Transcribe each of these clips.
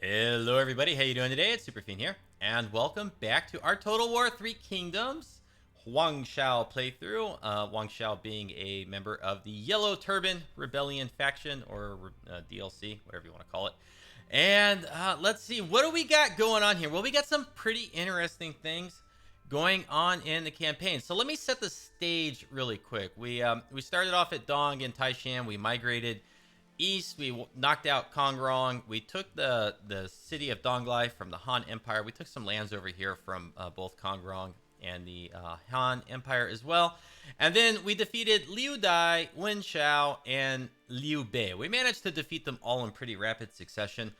Hello everybody, how you doing today? It's superfiend here, and welcome back to our Total War 3 Kingdoms Huang Shao playthrough. Huang Shao being a member of the Yellow Turban Rebellion faction, or DLC, whatever you want to call it. And let's see, what do we got going on here? Well, we got some pretty interesting things going on in the campaign. So let me set the stage really quick. We started off at Dong in Taishan. We migrated east. We knocked out Kongrong. We took the city of Donglai from the Han Empire. We took some lands over here from both Kongrong and the Han Empire as well. And then we defeated Liu Dai, Wen Shao, and Liu Bei. We managed to defeat them all in pretty rapid succession.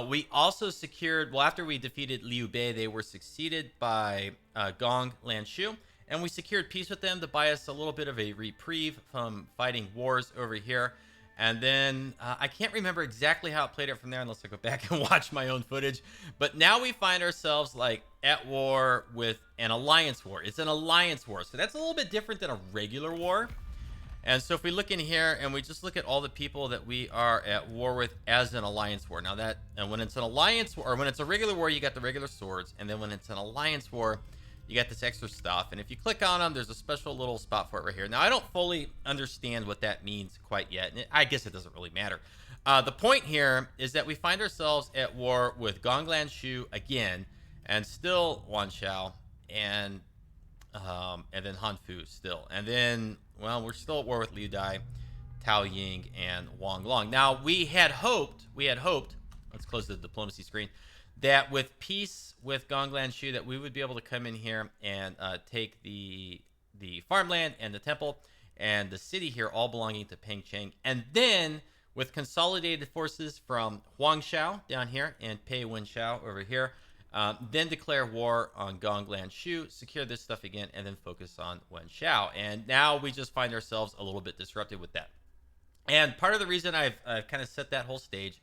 We also secured, well, after we defeated Liu Bei, they were succeeded by Gong Lanshu. And we secured peace with them to buy us a little bit of a reprieve from fighting wars over here. And then I can't remember exactly how it played out from there unless I go back and watch my own footage. But now we find ourselves like at war with an alliance war. It's an alliance war. So that's a little bit different than a regular war. And so if we look in here and we just look at all the people that we are at war with as an alliance war. Now that, and when it's an alliance war, or when it's a regular war, you got the regular swords. And then when it's an alliance war, you got this extra stuff. And if you click on them, there's a special little spot for it right here. Now, I don't fully understand what that means quite yet. And I guess it doesn't really matter. The point here is that we find ourselves at war with Gong Lanshu again, and still Huang Shao, and then Han Fu still. And then, well, we're still at war with Liu Dai, Tao Ying, and Wang Long. Now, we had hoped, let's close the diplomacy screen, that with peace with Gong Lanshu, that we would be able to come in here and take the farmland and the temple and the city here, all belonging to Pengcheng. And then with consolidated forces from Huang Shao down here and Pei Wen Shao over here, then declare war on Gong Lanshu, secure this stuff again, and then focus on Wen Shao. And now we just find ourselves a little bit disrupted with that. And part of the reason I've kind of set that whole stage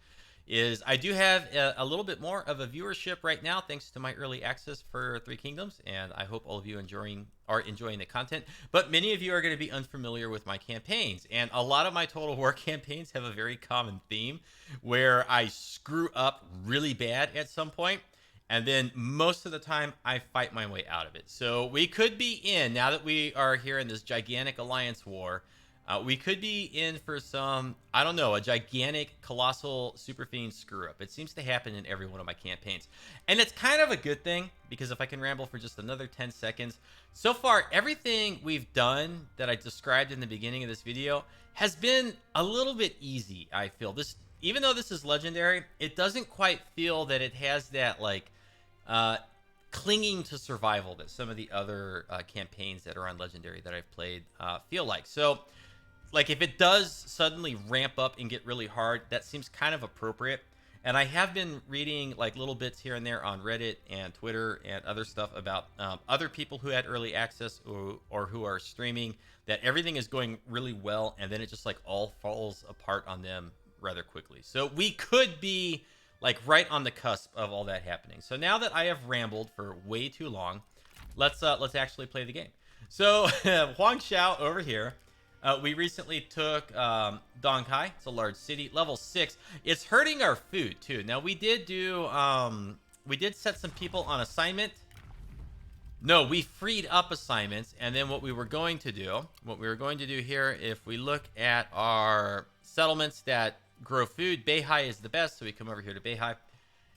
is I do have a little bit more of a viewership right now thanks to my early access for Three Kingdoms, and I hope all of you are enjoying the content. But many of you are going to be unfamiliar with my campaigns, and a lot of my Total War campaigns have a very common theme where I screw up really bad at some point, and then most of the time I fight my way out of it. So we could be in, now that we are here in this gigantic alliance war, we could be in for some, I don't know, a gigantic, colossal, superfiend screw-up. It seems to happen in every one of my campaigns. And it's kind of a good thing, because if I can ramble for just another 10 seconds, so far, everything we've done that I described in the beginning of this video has been a little bit easy, I feel. Even though this is legendary, it doesn't quite feel that it has that, like, clinging to survival that some of the other campaigns that are on legendary that I've played feel like. So, like, if it does suddenly ramp up and get really hard, that seems kind of appropriate. And I have been reading like little bits here and there on Reddit and Twitter and other stuff about other people who had early access or who are streaming, that everything is going really well, and then it just like all falls apart on them rather quickly. So we could be like right on the cusp of all that happening. So now that I have rambled for way too long, let's actually play the game. So Huang Shao over here. We recently took Donghai. It's a large city, level 6. It's hurting our food too. Now we did do we did set some people on assignment. No, we freed up assignments, and then what we were going to do here, if we look at our settlements that grow food, Beihai is the best, so we come over here to Beihai,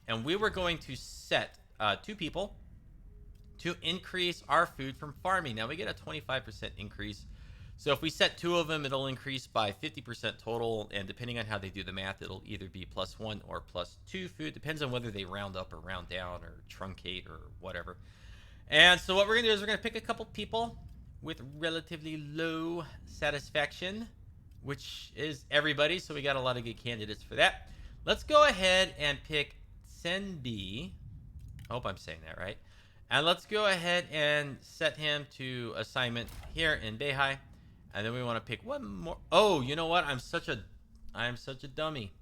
and we were going to set 2 people to increase our food from farming. Now we get a 25% increase. So if we set 2 of them, it'll increase by 50% total, and depending on how they do the math, it'll either be +1 or +2 food. Depends on whether they round up or round down or truncate or whatever. And so what we're going to do is we're going to pick a couple people with relatively low satisfaction, which is everybody, so we got a lot of good candidates for that. Let's go ahead and pick Senbi. I hope I'm saying that right. And let's go ahead and set him to assignment here in Beihai. And then we want to pick one more. Oh, you know what? I'm such a dummy.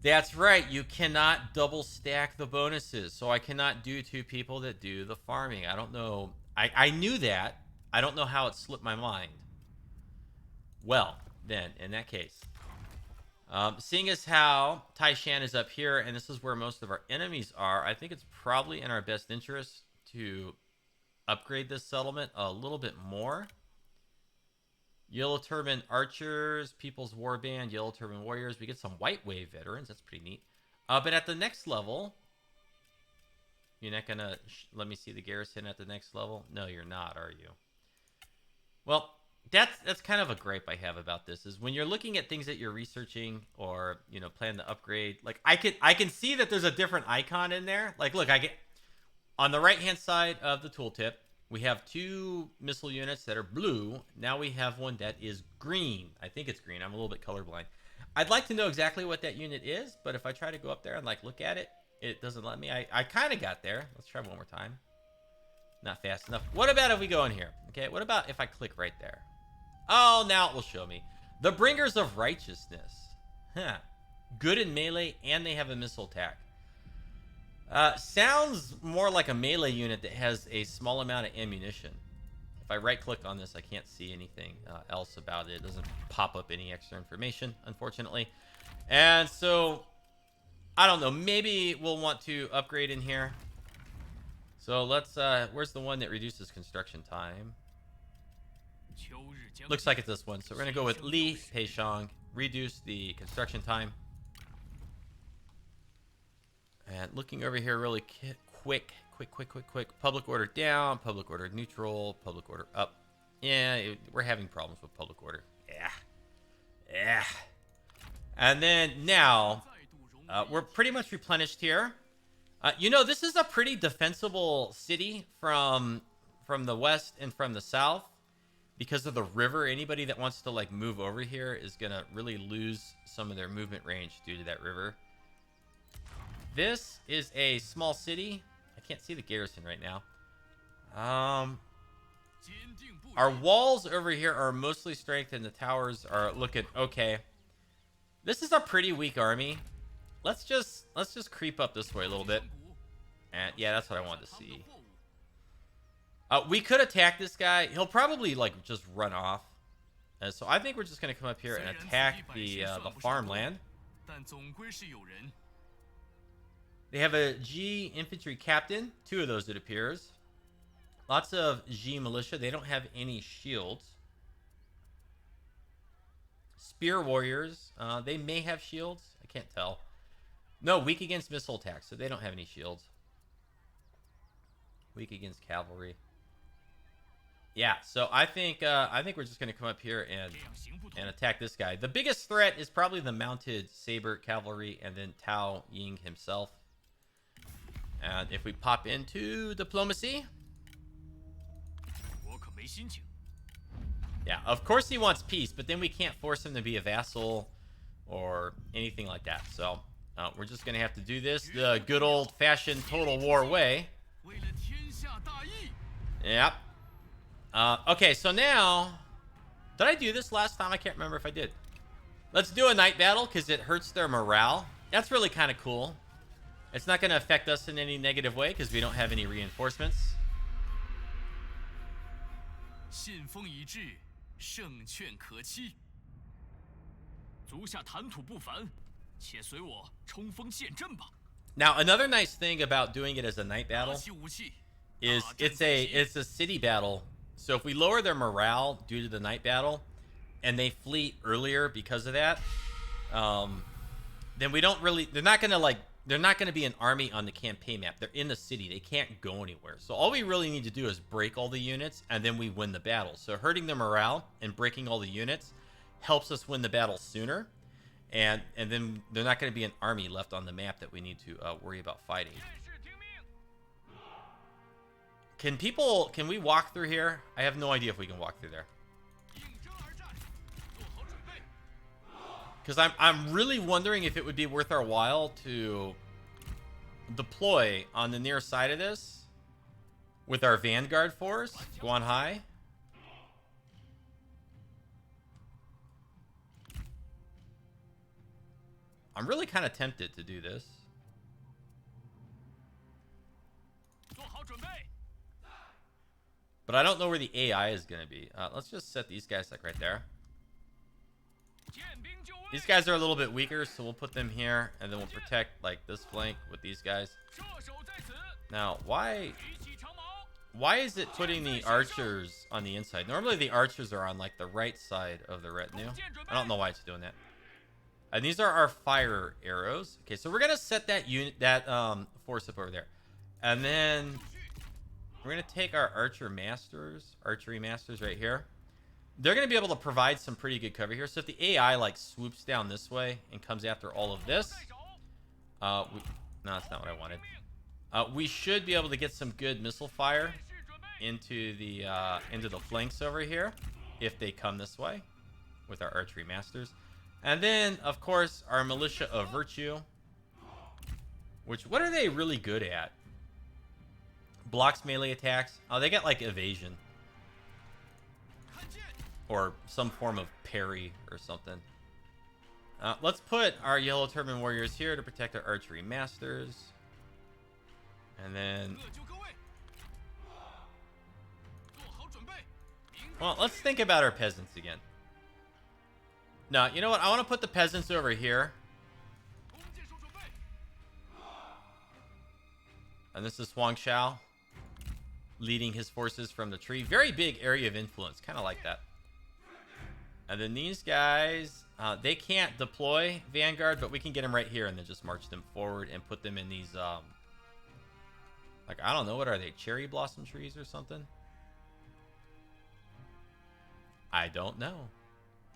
That's right. You cannot double stack the bonuses. So I cannot do 2 people that do the farming. I don't know. I knew that. I don't know how it slipped my mind. Well, then, in that case, Seeing as how Taishan is up here, and this is where most of our enemies are, I think it's probably in our best interest to upgrade this settlement a little bit more. Yellow Turban Archers, People's Warband, Yellow Turban Warriors. We get some White Wave Veterans. That's pretty neat. But at the next level, you're not going to let me see the garrison at the next level? No, you're not, are you? Well, that's kind of a gripe I have about this, is when you're looking at things that you're researching or, you know, plan to upgrade. Like, I can see that there's a different icon in there. Like, look, I get on the right-hand side of the tooltip, we have 2 missile units that are blue. Now we have one that is green. I think it's green. I'm a little bit colorblind. I'd like to know exactly what that unit is, but if I try to go up there and, like, look at it, it doesn't let me. I kind of got there. Let's try one more time. Not fast enough. What about if we go in here? Okay, what about if I click right there? Oh, now it will show me. The Bringers of Righteousness. Huh. Good in melee, and they have a missile attack. Sounds more like a melee unit that has a small amount of ammunition. If I right-click on this, I can't see anything else about it. It doesn't pop up any extra information, unfortunately. And so, I don't know. Maybe we'll want to upgrade in here. So let's, where's the one that reduces construction time? Looks like it's this one. So we're going to go with Li Peixiang. Reduce the construction time. And looking over here really quick. Public order down, public order neutral, public order up. Yeah, we're having problems with public order. Yeah. And then now, we're pretty much replenished here. You know, this is a pretty defensible city from the west and from the south. Because of the river, anybody that wants to, like, move over here is going to really lose some of their movement range due to that river. This is a small city. I can't see the garrison right now. Our walls over here are mostly strength, and the towers are looking okay. This is a pretty weak army. Let's just creep up this way a little bit. And yeah, that's what I wanted to see. We could attack this guy. He'll probably, like, just run off. So I think we're just gonna come up here and attack the farmland. They have a G infantry captain, 2 of those it appears. Lots of G militia. They don't have any shields. Spear warriors. They may have shields. I can't tell. No, weak against missile attacks, so they don't have any shields. Weak against cavalry. Yeah, so I think we're just gonna come up here and attack this guy. The biggest threat is probably the mounted saber cavalry, and then Tao Ying himself. And if we pop into diplomacy, yeah, of course he wants peace, but then we can't force him to be a vassal or anything like that. So we're just gonna have to do this the good old-fashioned total war way. Yep. Okay, so now, did I do this last time? I can't remember if I did. Let's do a night battle because it hurts their morale. That's really kind of cool. It's not going to affect us in any negative way because we don't have any reinforcements. Now, another nice thing about doing it as a night battle is it's a city battle. So if we lower their morale due to the night battle, and they flee earlier because of that, then we don't really. They're not gonna be an army on the campaign map. They're in the city. They can't go anywhere. So all we really need to do is break all the units, and then we win the battle. So hurting the morale and breaking all the units helps us win the battle sooner, and then they're not going to be an army left on the map that we need to worry about fighting. Can we walk through here? I have no idea if we can walk through there. Because I'm really wondering if it would be worth our while to deploy on the near side of this with our Vanguard force, go on high. I'm really kind of tempted to do this. But I don't know where the AI is going to be. Let's just set these guys like right there. These guys are a little bit weaker, so we'll put them here, and then we'll protect like this flank with these guys. Now, why is it putting the archers on the inside? Normally the archers are on like the right side of the retinue. I don't know why it's doing that. And these are our fire arrows. Okay, so we're gonna set that unit, that force up over there, and then we're gonna take our archery masters right here. They're gonna be able to provide some pretty good cover here. So if the AI like swoops down this way and comes after all of this, no, that's not what I wanted. We should be able to get some good missile fire into the flanks over here if they come this way with our archery masters. And then, of course, our militia of virtue, which, what are they really good at? Blocks melee attacks. Oh, they get like evasion or some form of parry or something. Let's put our Yellow Turban warriors here to protect our archery masters. And then, well, let's think about our peasants again. No, you know what? I want to put the peasants over here. And this is Huang Shao leading his forces from the tree. Very big area of influence. Kind of like that. And then these guys, they can't deploy Vanguard, but we can get them right here and then just march them forward and put them in these, like, I don't know, what are they? Cherry blossom trees or something? I don't know.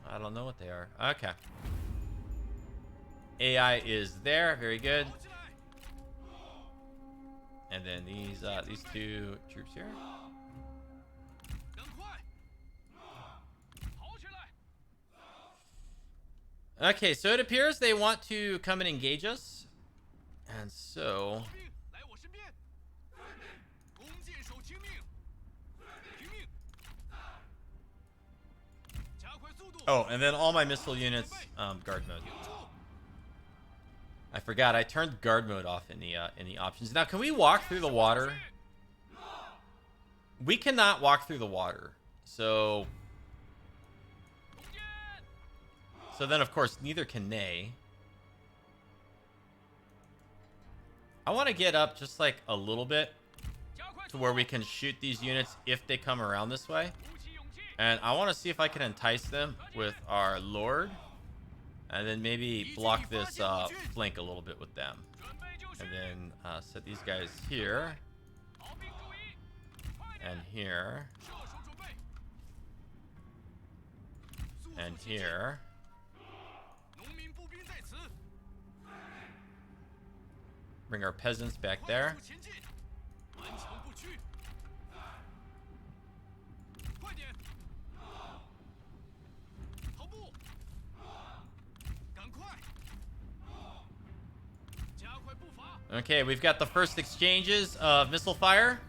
I don't know what they are. Okay. AI is there. Very good. And then these two troops here. Okay, so it appears they want to come and engage us. And so... Oh, and then all my missile units, guard mode. I forgot, I turned guard mode off in the options. Now, can we walk through the water? We cannot walk through the water. So then, of course, neither can they. I want to get up just like a little bit to where we can shoot these units if they come around this way. And I want to see if I can entice them with our Lord. And then maybe block this flank a little bit with them. And then set these guys here. And here. And here. Bring our peasants back there. Okay, we've got the first exchanges of missile fire.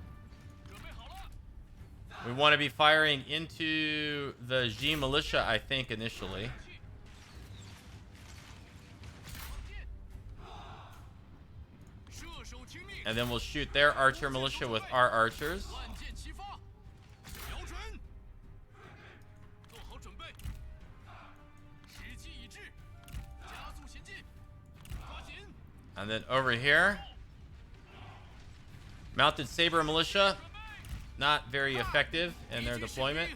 We want to be firing into the Xi militia, I think, initially. And then we'll shoot their archer militia with our archers. And then over here, mounted saber militia, not very effective in their deployment.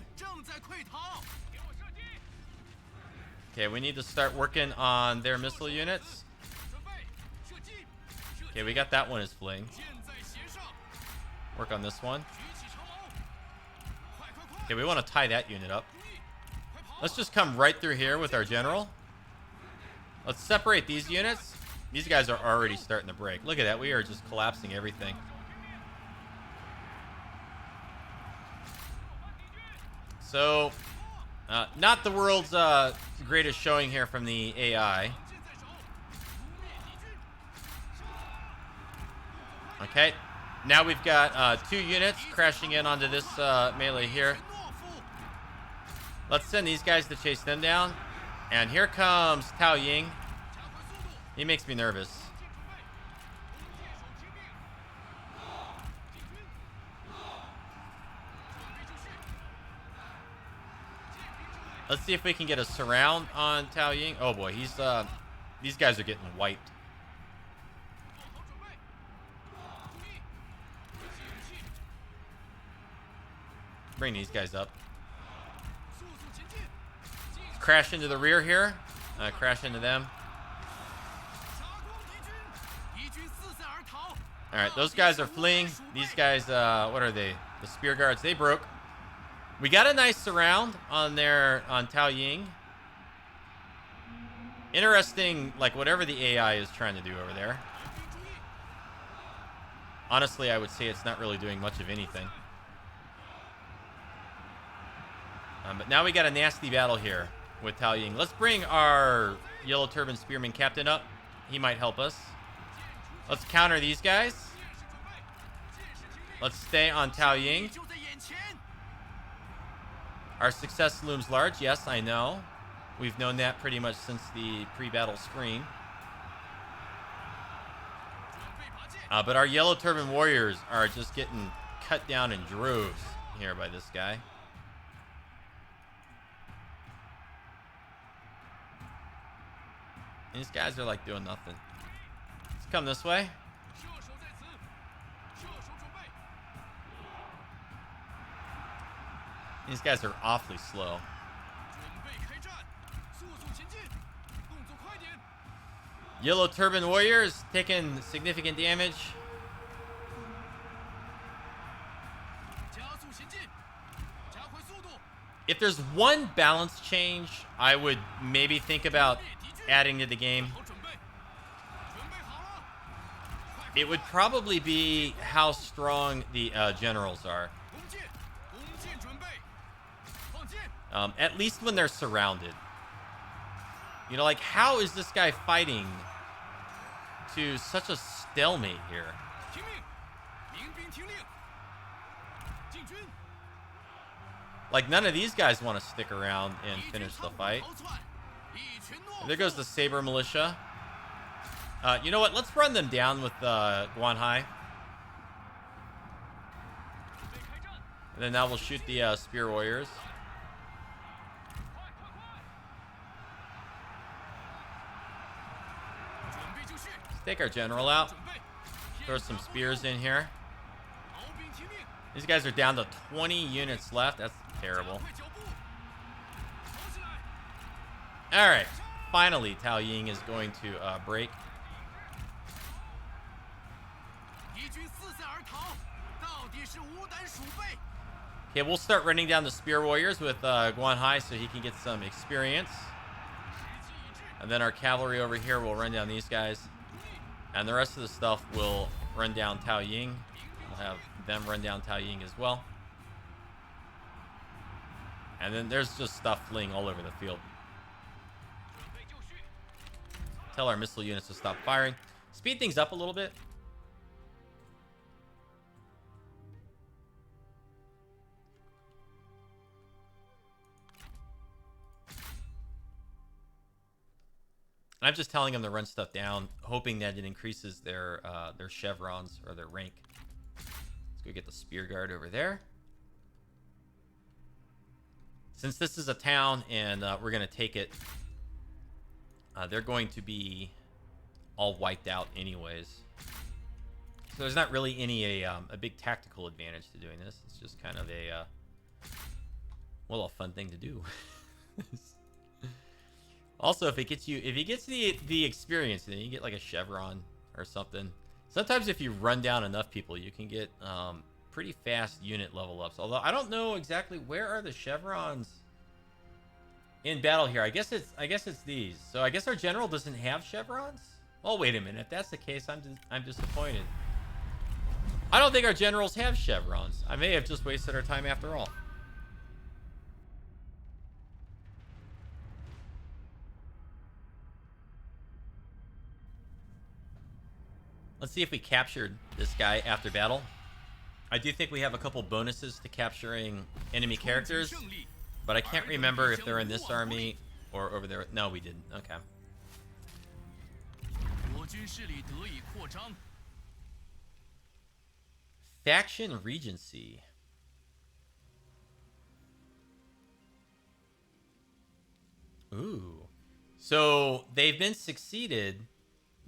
Okay, we need to start working on their missile units. Okay, we got that one as fling. Work on this one. Okay, we want to tie that unit up. Let's just come right through here with our general. Let's separate these units. These guys are already starting to break. Look at that. We are just collapsing everything. So, not the world's greatest showing here from the AI. Okay. Now we've got 2 units crashing in onto this melee here. Let's send these guys to chase them down. And here comes Tao Ying. He makes me nervous. Let's see if we can get a surround on Tao Ying. Oh boy, he's these guys are getting wiped. Bring these guys up. Crash into the rear here. Crash into them. All right, those guys are fleeing. These guys, what are they? The spear guards. They broke. We got a nice surround on Tao Ying. Interesting, like whatever the AI is trying to do over there. Honestly, I would say it's not really doing much of anything. But now we got a nasty battle here with Tao Ying. Let's bring our Yellow Turban Spearman Captain up. He might help us. Let's counter these guys. Let's stay on Tao Ying. Our success looms large. Yes, I know. We've known that pretty much since the pre-battle screen. But our Yellow Turban warriors are just getting cut down in droves here by this guy. And these guys are like doing nothing. Let's come this way. These guys are awfully slow. Yellow Turban warriors taking significant damage. If there's one balance change I would maybe think about adding to the game, it would probably be how strong the generals are. At least when they're surrounded. You know, like, how is this guy fighting to such a stalemate here? Like, none of these guys want to stick around and finish the fight. There goes the Saber Militia. You know what? Let's run them down with Guanhai. And then now we'll shoot the Spear Warriors. Let's take our general out. Throw some spears in here. These guys are down to 20 units left. That's terrible. Alright. Finally, Tao Ying is going to break. Okay, we'll start running down the Spear Warriors with Guanhai so he can get some experience. And then our cavalry over here will run down these guys. And the rest of the stuff will run down Tao Ying. We'll have them run down Tao Ying as well. And then there's just stuff fleeing all over the field. Tell our missile units to stop firing. Speed things up a little bit. I'm just telling them to run stuff down, hoping that it increases their chevrons or their rank. Let's go get the Spear Guard over there. Since this is a town and we're going to take it, they're going to be all wiped out anyways. So there's not really any a big tactical advantage to doing this. It's just kind of a well, a fun thing to do. Also, if he gets the experience, then you get like a chevron or something. Sometimes if you run down enough people, you can get pretty fast unit level ups. Although I don't know exactly where are the chevrons in battle here. I guess it's these. So I guess our general doesn't have chevrons. Oh, wait a minute. If that's the case, I'm disappointed. I don't think our generals have chevrons. I may have just wasted our time after all. Let's see if we captured this guy after battle. I do think we have a couple bonuses to capturing enemy characters, but I can't remember if they're in this army or over there. No, we didn't. Okay. Faction Regency. Ooh. So they've been succeeded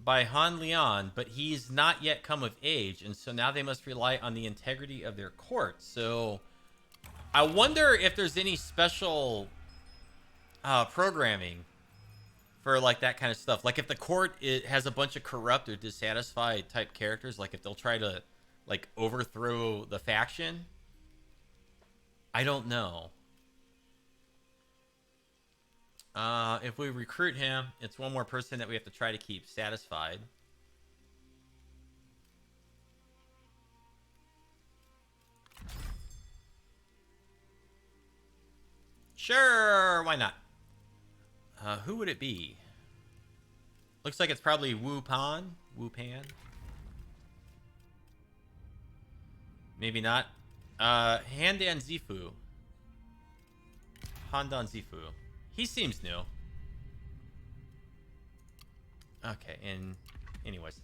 by Han Lian, but he's not yet come of age, and so now they must rely on the integrity of their court. So I wonder if there's any special programming for like that kind of stuff. Like if the court has a bunch of corrupt or dissatisfied type characters, like if they'll try to like overthrow the faction. I don't know. If we recruit him, it's one more person that we have to try to keep satisfied. Sure, why not? Who would it be? Looks like it's probably Wu Pan. Maybe not. Handan Zifu. Handan Zifu. He seems new. Okay, and anyways.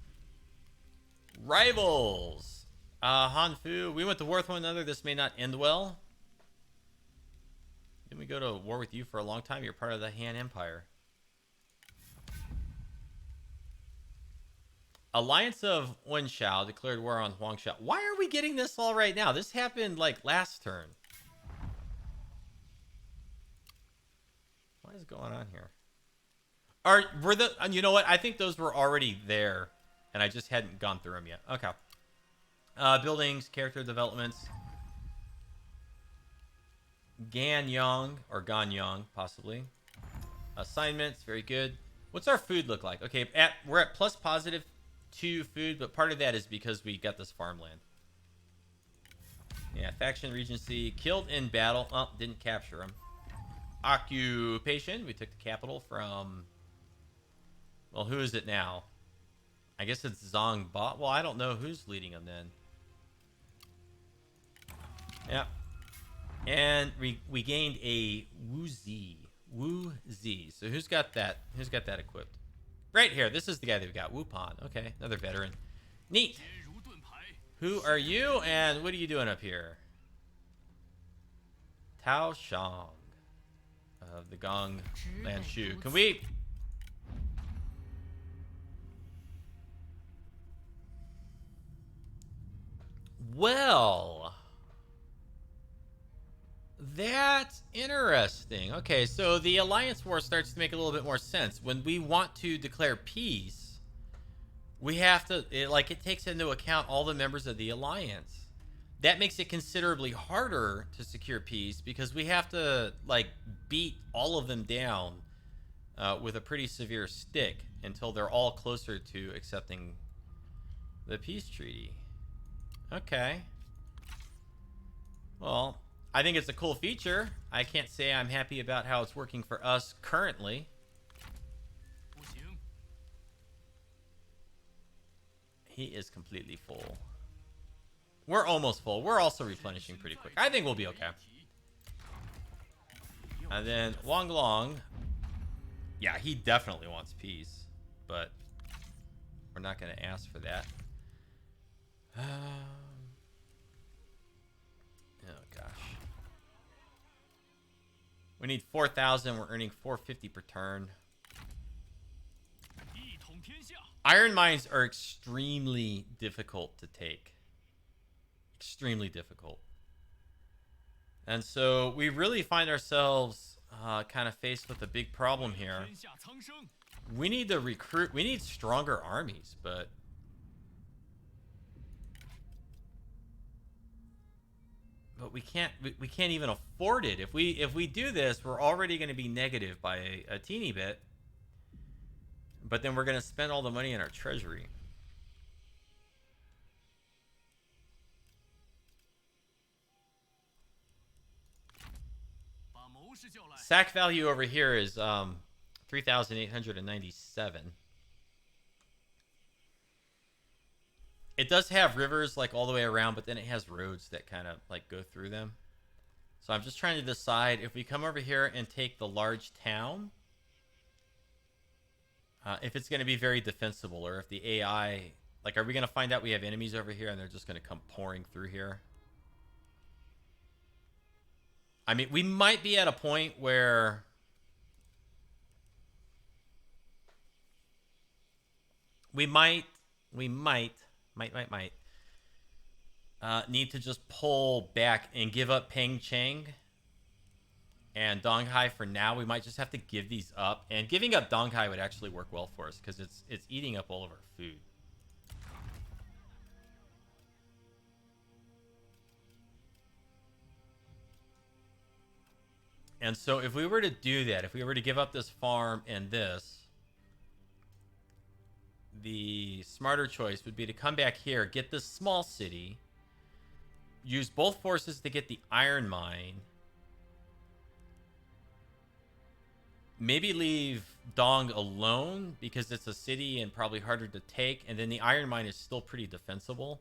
Rivals. Han Fu. We went to war with one another. This may not end well. Didn't we go to war with you for a long time? You're part of the Han Empire. Alliance of Huang Shao declared war on Huang Shao. Why are we getting this all right now? This happened like last turn. What is going on here? Were the you know what? I think those were already there, and I just hadn't gone through them yet. Okay. Buildings, character developments. Ganyang or Ganyang, possibly. Assignments, very good. What's our food look like? Okay, we're at plus positive 2 food, but part of that is because we got this farmland. Yeah, faction regency. Killed in battle. Oh, didn't capture him. Occupation. We took the capital from... Well, who is it now? I guess it's Zhang Ba. Well, I don't know who's leading them then. Yeah. And we gained a Wu-Zi. Wu-Zi. So who's got that? Who's got that equipped? Right here. This is the guy that we got. Wu Pan. Okay, another veteran. Neat. Who are you, and what are you doing up here? Tao Shang of the Gong Lanshu. Can we... Well... That's interesting. Okay, so the alliance war starts to make a little bit more sense. When we want to declare peace, we have to, it takes into account all the members of the alliance. That makes it considerably harder to secure peace because we have to, beat all of them down with a pretty severe stick until they're all closer to accepting the peace treaty. Okay. Well... I think it's a cool feature. I can't say I'm happy about how it's working for us currently. He is completely full. We're almost full. We're also replenishing pretty quick. I think we'll be okay. And then Wang Long. Yeah, he definitely wants peace. But we're not going to ask for that. Oh, gosh. We need 4,000. We're earning 450 per turn. Iron mines are extremely difficult to take. Extremely difficult. And so we really find ourselves kind of faced with a big problem here. We need to recruit. We need stronger armies, but... But we can't even afford it. If we do this, we're already going to be negative by a teeny bit. But then we're going to spend all the money in our treasury. Sack value over here is 3,897. It does have rivers all the way around, but then it has roads that kind of go through them. So I'm just trying to decide if we come over here and take the large town, if it's going to be very defensible, or if the AI, are we going to find out we have enemies over here and they're just going to come pouring through here? I mean, we might be at a point where We might, might need to just pull back and give up Pengcheng and Donghai for now. We might just have to give these up, and giving up Donghai would actually work well for us because it's eating up all of our food. And so if we were to do that, if we were to give up this farm and this, the smarter choice would be to come back here, get this small city, use both forces to get the iron mine, maybe leave Dong alone because it's a city and probably harder to take, and then the iron mine is still pretty defensible.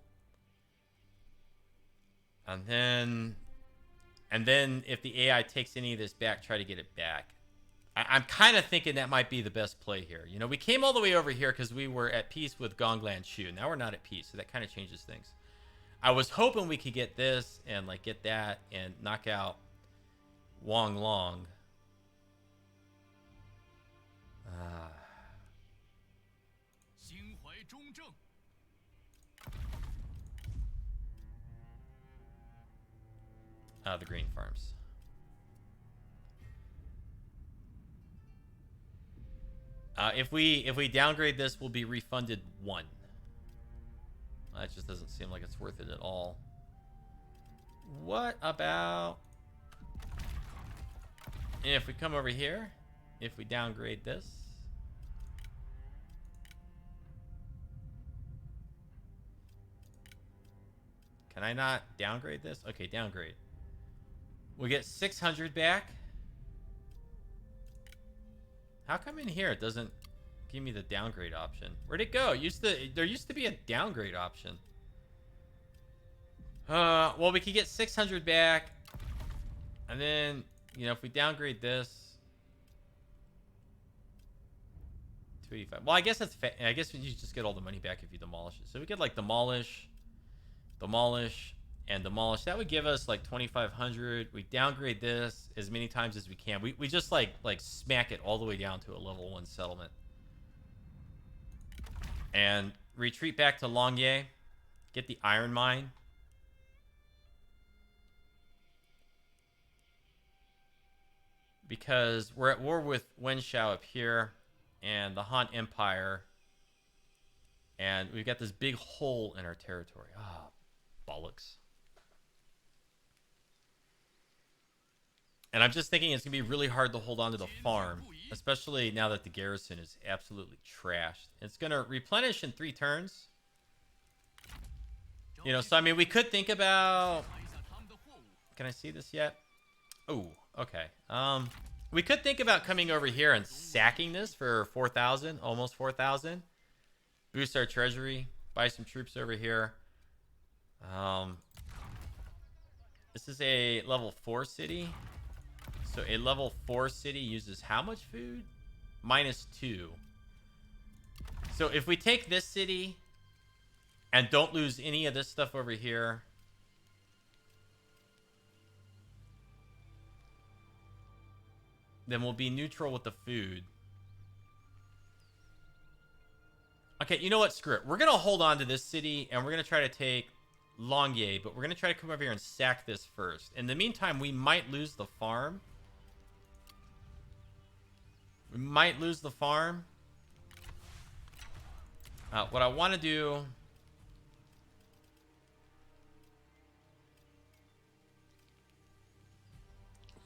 And then if the AI takes any of this back, try to get it back. I'm kind of thinking that might be the best play here. You know, we came all the way over here because we were at peace with Gong Lanshu. Now we're not at peace, so that kind of changes things. I was hoping we could get this and like get that and knock out Wang Long. The green farms. If we downgrade this, we'll be refunded 1. That just doesn't seem like it's worth it at all. What about if we come over here? If we downgrade this, can I not downgrade this? Okay, downgrade. We get 600 back. How come in here it doesn't give me the downgrade option? Where'd it go? There used to be a downgrade option. Well, we could get 600 back. And then, you know, if we downgrade this, 285. Well, I guess that's I guess you just get all the money back if you demolish it. So we could like demolish, and demolish. That would give us like 2,500. We downgrade this as many times as we can. We just like smack it all the way down to a level 1 settlement. And retreat back to Longye. Get the iron mine. Because we're at war with Huang Shao up here and the Han Empire. And we've got this big hole in our territory. Ah, bollocks. And I'm just thinking it's going to be really hard to hold on to the farm, especially now that the garrison is absolutely trashed. It's going to replenish in 3 turns. You know, so I mean, we could think about... Can I see this yet? Oh, okay. We could think about coming over here and sacking this for 4,000, almost 4,000. Boost our treasury, buy some troops over here. This is a level 4 city. So a level 4 city uses how much food? -2. So if we take this city and don't lose any of this stuff over here, then we'll be neutral with the food. Okay, you know what? Screw it. We're going to hold on to this city, and we're going to try to take Longye, but we're going to try to come over here and sack this first. In the meantime, we might lose the farm. We might lose the farm. What I want to do...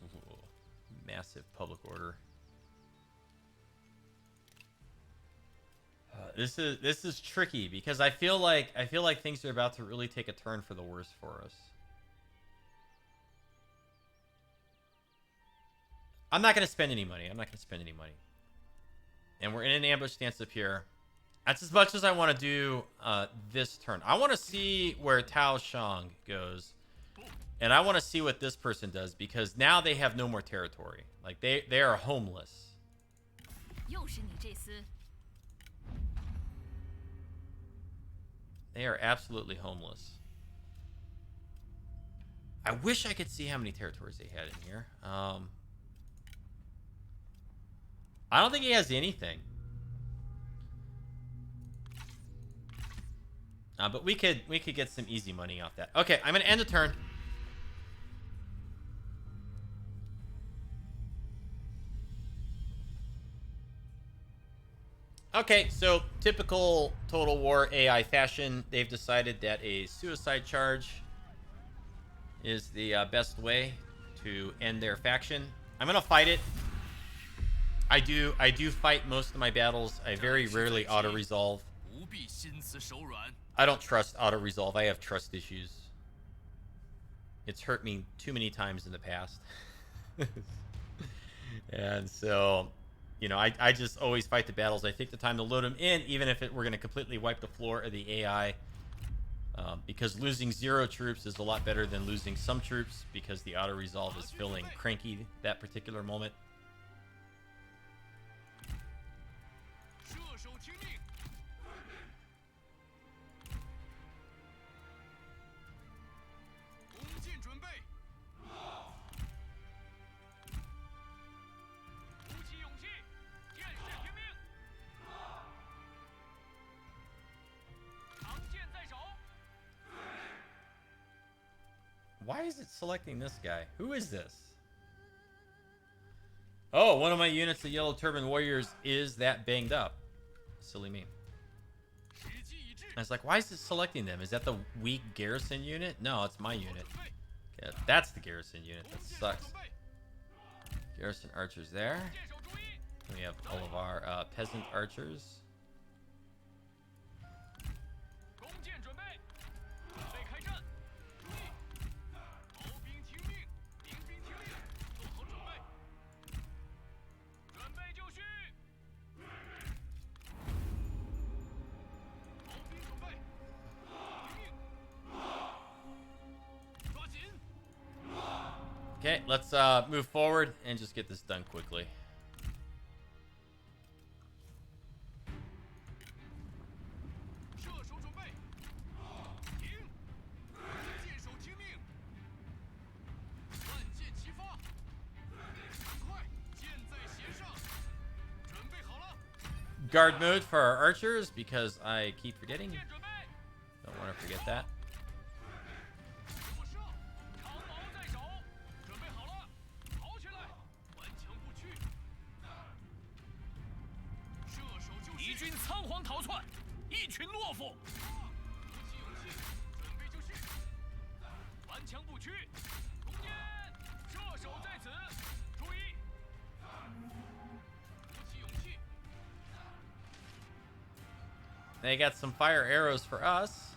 Ooh, massive public order. This is tricky because I feel like things are about to really take a turn for the worse for us. I'm not going to spend any money. And we're in an ambush stance up here. That's as much as I want to do this turn. I want to see where Tao Shang goes. And I want to see what this person does because now they have no more territory. Like they are homeless. They are absolutely homeless. I wish I could see how many territories they had in here. I don't think he has anything. But we could get some easy money off that. Okay, I'm gonna end the turn. Okay, so typical Total War AI fashion, they've decided that a suicide charge is the best way to end their faction. I'm gonna fight it. I do fight most of my battles. I very rarely auto-resolve. I don't trust auto-resolve. I have trust issues. It's hurt me too many times in the past. And so, you know, I just always fight the battles. I take the time to load them in, even if we're going to completely wipe the floor of the AI. Because losing 0 troops is a lot better than losing some troops, because the auto-resolve is feeling cranky that particular moment. Why is it selecting this guy? Who is this? Oh, one of my units of Yellow Turban Warriors is that banged up. Silly me. I was like, why is it selecting them? Is that the weak garrison unit? No, it's my unit. Okay, that's the garrison unit. That sucks. Garrison archers there. We have all of our peasant archers. Okay, let's move forward and just get this done quickly. Guard mode for our archers, because I keep forgetting. Don't want to forget that. They got some fire arrows for us.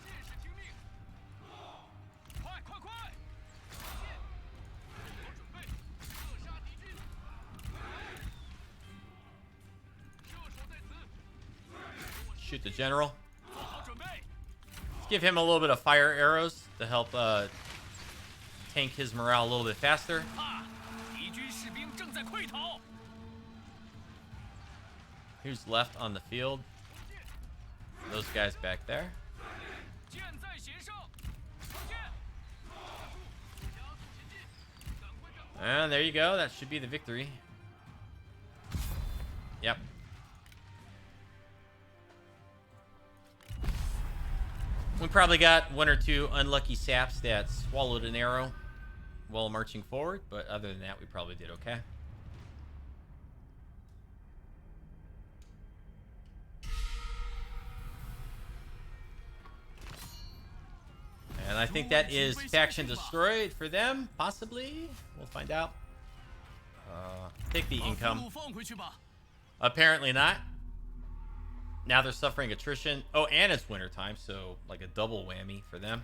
Shoot the general. Let's give him a little bit of fire arrows to help tank his morale a little bit faster. Who's left on the field? Those guys back there. And there you go. That should be the victory. Yep. We probably got 1 or 2 unlucky saps that swallowed an arrow while marching forward, but other than that, we probably did okay. And I think that is faction destroyed for them, possibly. We'll find out. Take the income. Apparently not. Now they're suffering attrition. Oh, and it's wintertime, so like a double whammy for them.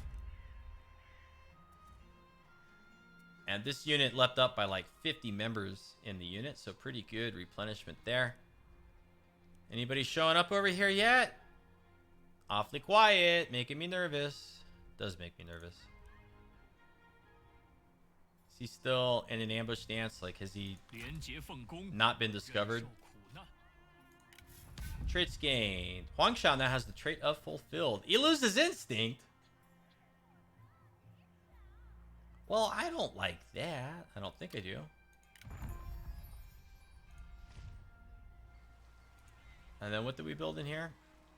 And this unit leapt up by like 50 members in the unit, so pretty good replenishment there. Anybody showing up over here yet? Awfully quiet, making me nervous. Does make me nervous. Is he still in an ambush stance? Like, has he not been discovered? Traits gained. Huang Shao now has the trait of fulfilled. He loses instinct. Well, I don't like that. I don't think I do. And then what did we build in here?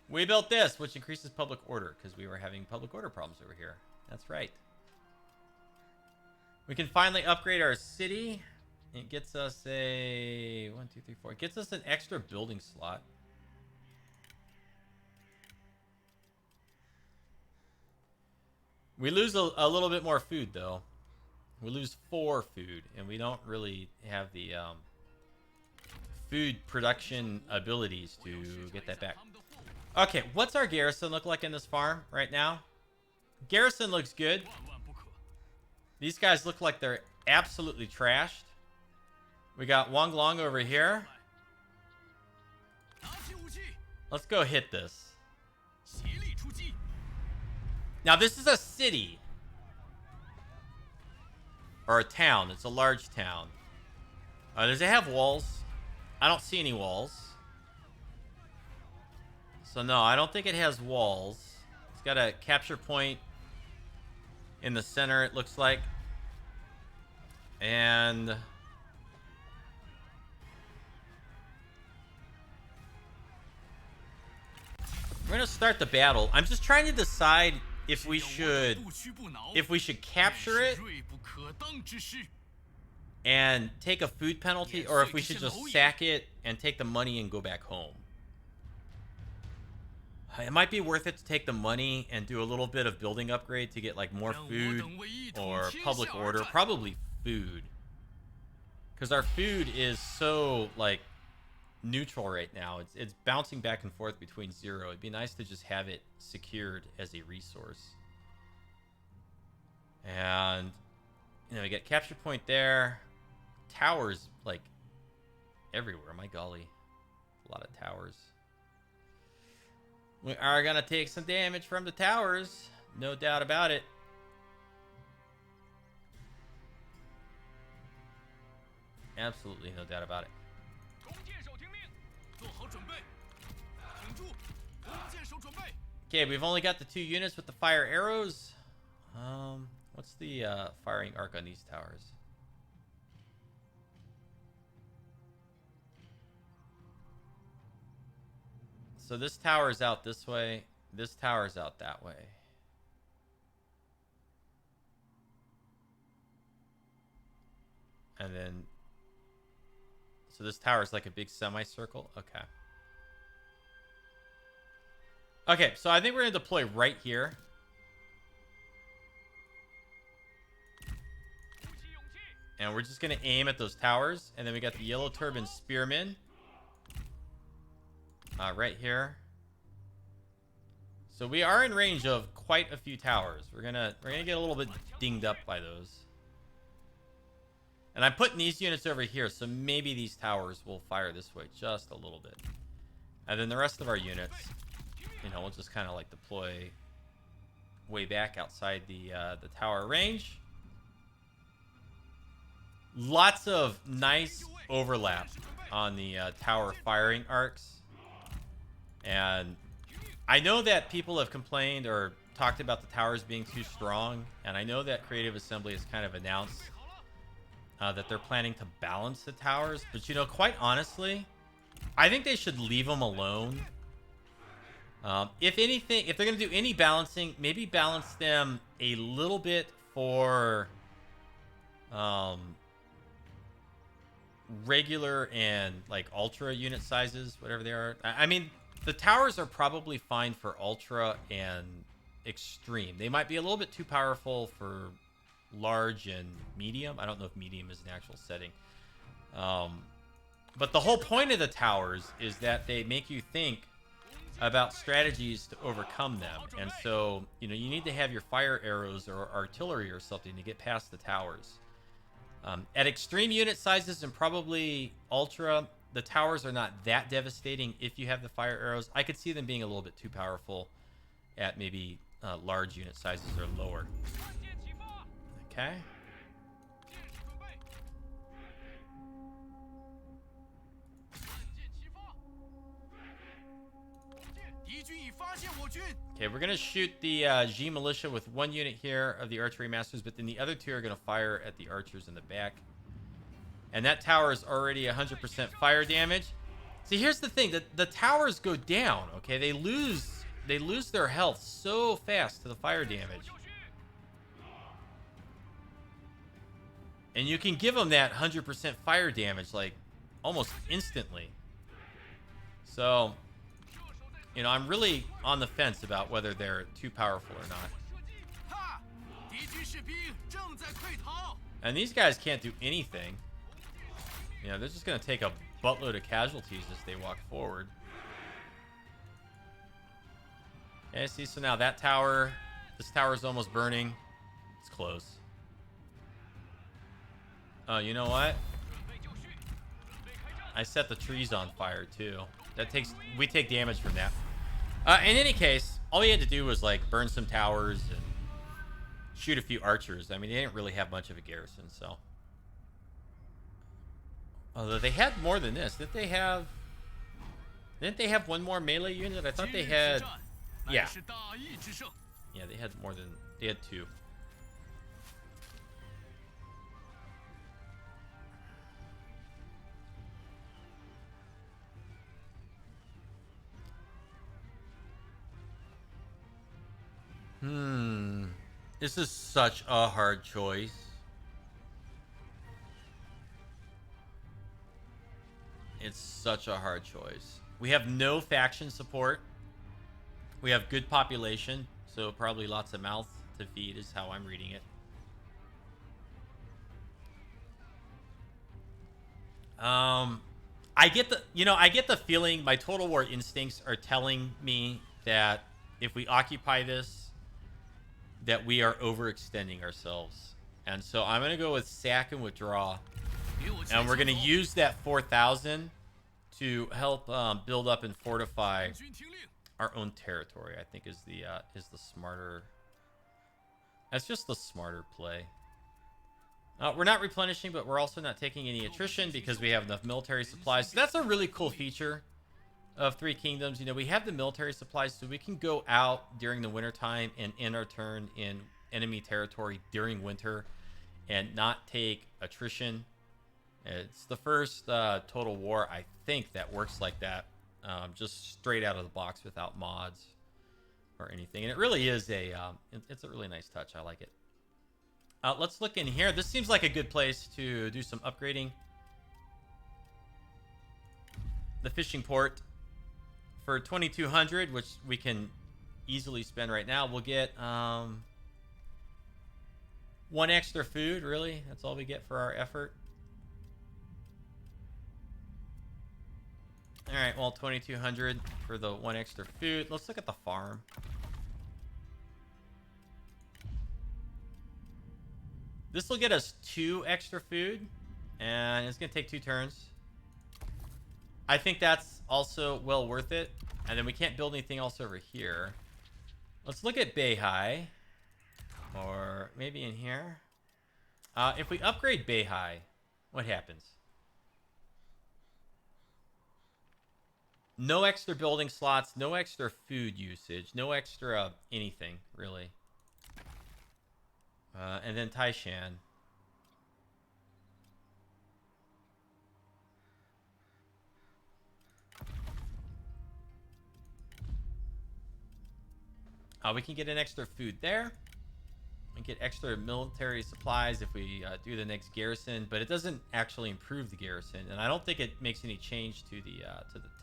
We built this, which increases public order, because we were having public order problems over here. That's right. We can finally upgrade our city. It gets us a 1, 2, 3, 4. It gets us an extra building slot. We lose a little bit more food, though. We lose 4 food, and we don't really have the food production abilities to get that back. Okay, what's our garrison look like in this farm right now? Garrison looks good. These guys look like they're absolutely trashed. We got Wang Long over here. Let's go hit this. Now, this is a city. Or a town. It's a large town. Does it have walls? I don't see any walls. So, no, I don't think it has walls. It's got a capture point in the center, it looks like. And we're gonna start the battle. I'm just trying to decide if we should capture it and take a food penalty, or if we should just sack it and take the money and go back home. It might be worth it to take the money and do a little bit of building upgrade to get like more food or public order. Probably food, because our food is so like neutral right now. It's bouncing back and forth between 0. It'd be nice to just have it secured as a resource. And you know, we got capture point there. Towers like everywhere. My golly, a lot of towers. We are gonna take some damage from the towers, no doubt about it. Absolutely no doubt about it. Okay, we've only got the 2 units with the fire arrows. What's the firing arc on these towers? So this tower is out this way. This tower is out that way. And then, so this tower is like a big semicircle. Okay. Okay, so I think we're going to deploy right here. And we're just going to aim at those towers. And then we got the Yellow Turban Spearmen. Right here. So we are in range of quite a few towers. We're gonna get a little bit dinged up by those. And I'm putting these units over here, so maybe these towers will fire this way just a little bit. And then the rest of our units, you know, we'll just kind of like deploy way back outside the tower range. Lots of nice overlap on the tower firing arcs. And I know that people have complained or talked about the towers being too strong. And I know that Creative Assembly has kind of announced that they're planning to balance the towers. But, you know, quite honestly, I think they should leave them alone. If anything, if they're going to do any balancing, maybe balance them a little bit for regular and like ultra unit sizes, whatever they are. I mean, the towers are probably fine for ultra and extreme. They might be a little bit too powerful for large and medium. I don't know if medium is an actual setting. But the whole point of the towers is that they make you think about strategies to overcome them. And so, you know, you need to have your fire arrows or artillery or something to get past the towers. At extreme unit sizes and probably ultra, the towers are not that devastating if you have the fire arrows. I could see them being a little bit too powerful at maybe large unit sizes or lower. Okay. Okay, we're going to shoot the G Militia with 1 unit here of the Archery Masters, but then the other 2 are going to fire at the archers in the back. And that tower is already 100% fire damage. See, here's the thing. The towers go down, okay? They lose their health so fast to the fire damage. And you can give them that 100% fire damage, like, almost instantly. So, you know, I'm really on the fence about whether they're too powerful or not. And these guys can't do anything. You know, they're just going to take a buttload of casualties as they walk forward. Okay, see, so now that tower, this tower is almost burning. It's close. Oh, you know what? I set the trees on fire too. We take damage from that. In any case, all we had to do was like burn some towers and shoot a few archers. I mean, they didn't really have much of a garrison, so. Although they had more than this. Didn't they have one more melee unit? I thought they had. Yeah. Yeah, they had more than. They had two. This is such a hard choice. It's such a hard choice. We have no faction support. We have good population, so probably lots of mouths to feed is how I'm reading it. I get the feeling, my Total War instincts are telling me that if we occupy this, that we are overextending ourselves. And so I'm going to go with sack and withdraw. And we're going to use that 4,000 to help build up and fortify our own territory, I think is the smarter. That's just the smarter play. We're not replenishing, but we're also not taking any attrition because we have enough military supplies. So that's a really cool feature of Three Kingdoms. You know, we have the military supplies, so we can go out during the winter time and end our turn in enemy territory during winter and not take attrition. It's the first Total War, I think, that works like that, just straight out of the box without mods or anything. And it really is it's a really nice touch. I like it. Let's look in here. This seems like a good place to do some upgrading. The fishing port for 2,200, which we can easily spend right now. We'll get one extra food, really. That's all we get for our effort. All right, well, 2,200 for the one extra food. Let's look at the farm. This will get us 2 extra food, and it's going to take 2 turns. I think that's also well worth it. And then we can't build anything else over here. Let's look at Beihai. Or maybe in here. If we upgrade Beihai, what happens? No extra building slots, no extra food usage, no extra anything, really. And then Taishan. We can get an extra food there. We get extra military supplies if we do the next garrison, but it doesn't actually improve the garrison, and I don't think it makes any change to the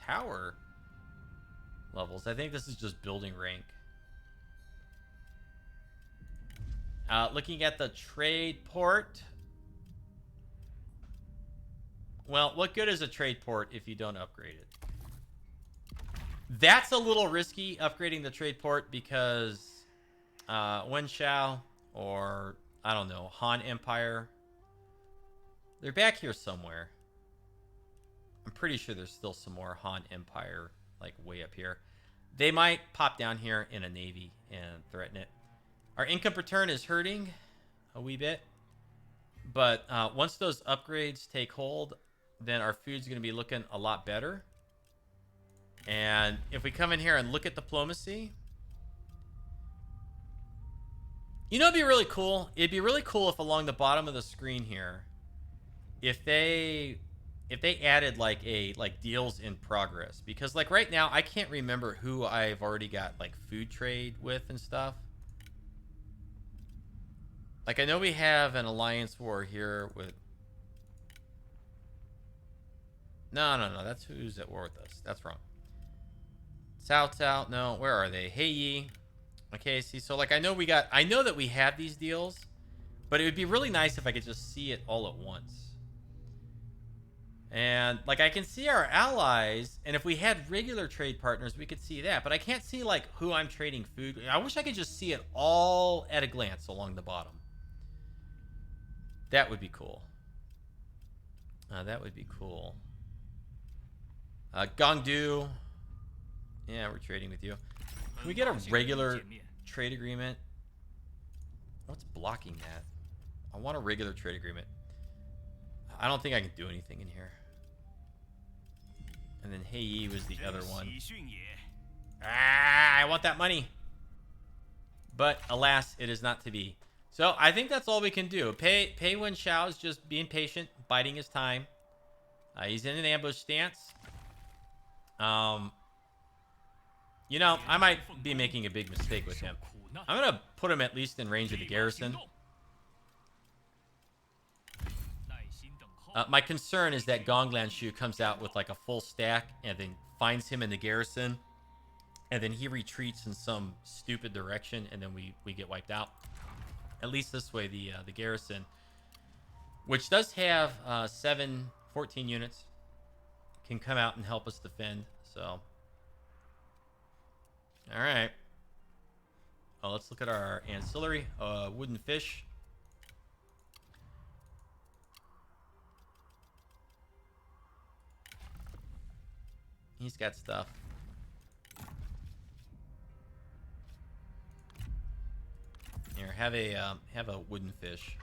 tower levels. I think this is just building rank. Looking at the trade port. Well, what good is a trade port if you don't upgrade it? That's a little risky, upgrading the trade port, because Huang Shao or, I don't know, Han Empire, they're back here somewhere. I'm pretty sure there's still some more Han Empire, like, way up here. They might pop down here in a navy and threaten it. Our income per turn is hurting a wee bit. But once those upgrades take hold, then our food's going to be looking a lot better. And if we come in here and look at diplomacy, you know, it'd be really cool. It'd be really cool if along the bottom of the screen here, if they if they added like a deals in progress, because like right now I can't remember who I've already got like food trade with and stuff. Like I know we have an alliance war here with. No. That's who's at war with us. That's wrong. South. No, where are they? Hey Yi. Okay, see, so like I know that we have these deals, but it would be really nice if I could just see it all at once. And like I can see our allies, and if we had regular trade partners, we could see that. But I can't see like who I'm trading food. I wish I could just see it all at a glance along the bottom. That would be cool. That would be cool. Gongdu. Yeah, we're trading with you. Can we get a regular trade agreement? What's blocking that? I want a regular trade agreement. I don't think I can do anything in here. And then Hei was the other one. I want that money. But alas, it is not to be. So I think that's all we can do. Huang Shao is just being patient, biding his time. He's in an ambush stance. You know, I might be making a big mistake with him. I'm going to put him at least in range of the garrison. My concern is that Gong Lanshu comes out with like a full stack and then finds him in the garrison. And then he retreats in some stupid direction and then we get wiped out. At least this way, the garrison, which does have 14 units, can come out and help us defend. So, all right. Oh, let's look at our ancillary. Wooden fish. He's got stuff. Here, have a wooden fish.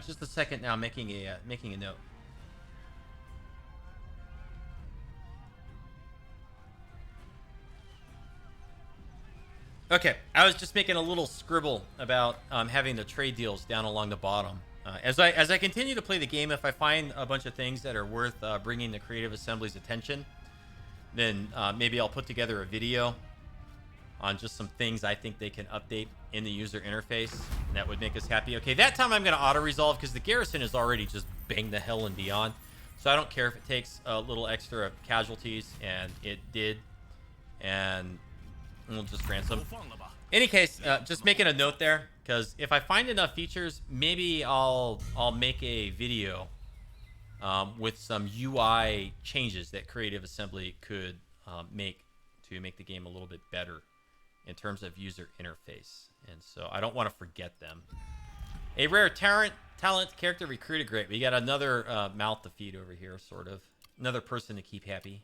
Just a second now, making a note. Okay, I was just making a little scribble about having the trade deals down along the bottom. As I continue to play the game, if I find a bunch of things that are worth bringing the Creative Assembly's attention, then maybe I'll put together a video on just some things I think they can update in the user interface. And that would make us happy. Okay, that time I'm going to auto-resolve because the garrison is already just bang the hell and beyond. So I don't care if it takes a little extra casualties, and it did. And we'll just ransom. Any case, just making a note there, because if I find enough features, maybe I'll make a video with some UI changes that Creative Assembly could make to make the game a little bit better in terms of user interface. And so I don't want to forget them. A rare talent character recruited. Great. We got another mouth to feed over here, sort of. Another person to keep happy.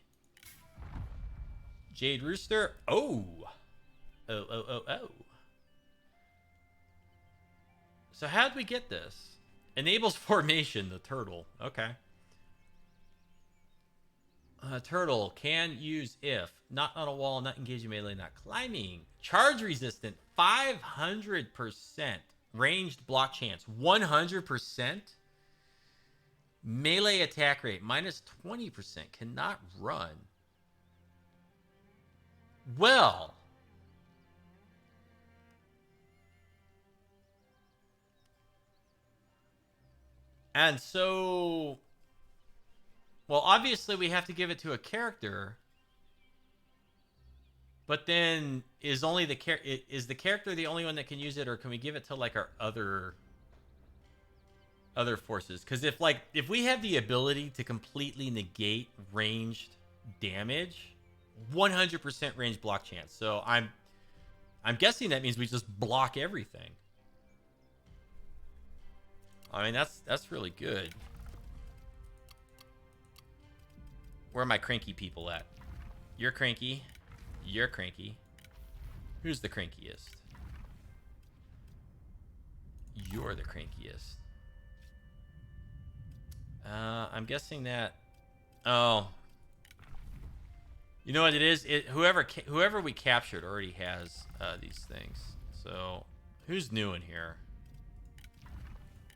Jade Rooster. Oh. So how'd we get this? Enables formation, the turtle. Okay. Turtle can use if not on a wall, not engaging melee, not climbing. Charge resistant, 500%. Ranged block chance, 100%. Melee attack rate, minus 20%. Cannot run. Well. And so, well, obviously we have to give it to a character. But then is the character the only one that can use it, or can we give it to like our other forces? Because if we have the ability to completely negate ranged damage, 100% range block chance. So I'm guessing that means we just block everything. I mean, that's really good. Where are my cranky people at? You're cranky. You're cranky. Who's the crankiest? You're the crankiest. I'm guessing that... Oh. You know what it is? Whoever we captured already has these things. So, who's new in here?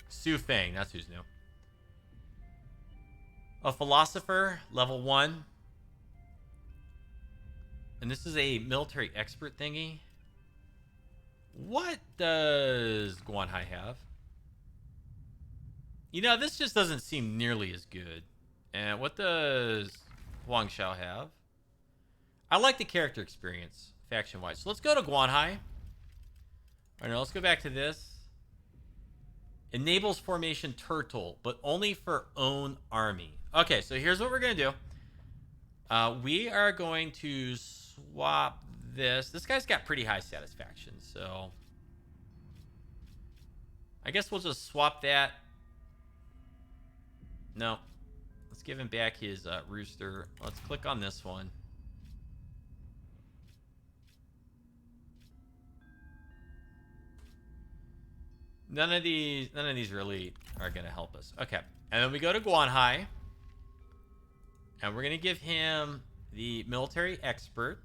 Su Feng, that's who's new. A philosopher, level 1. And this is a military expert thingy. What does Guanhai have? You know, this just doesn't seem nearly as good. And what does Huang Shao have? I like the character experience, faction-wise. So let's go to Guanhai. Alright, now let's go back to this. Enables formation turtle, but only for own army. Okay, so here's what we're going to do. We are going to swap this. This guy's got pretty high satisfaction, so... I guess we'll just swap that. No. Let's give him back his rooster. Let's click on this one. None of these really are going to help us. Okay. And then we go to Guanhai. And we're going to give him the military expert.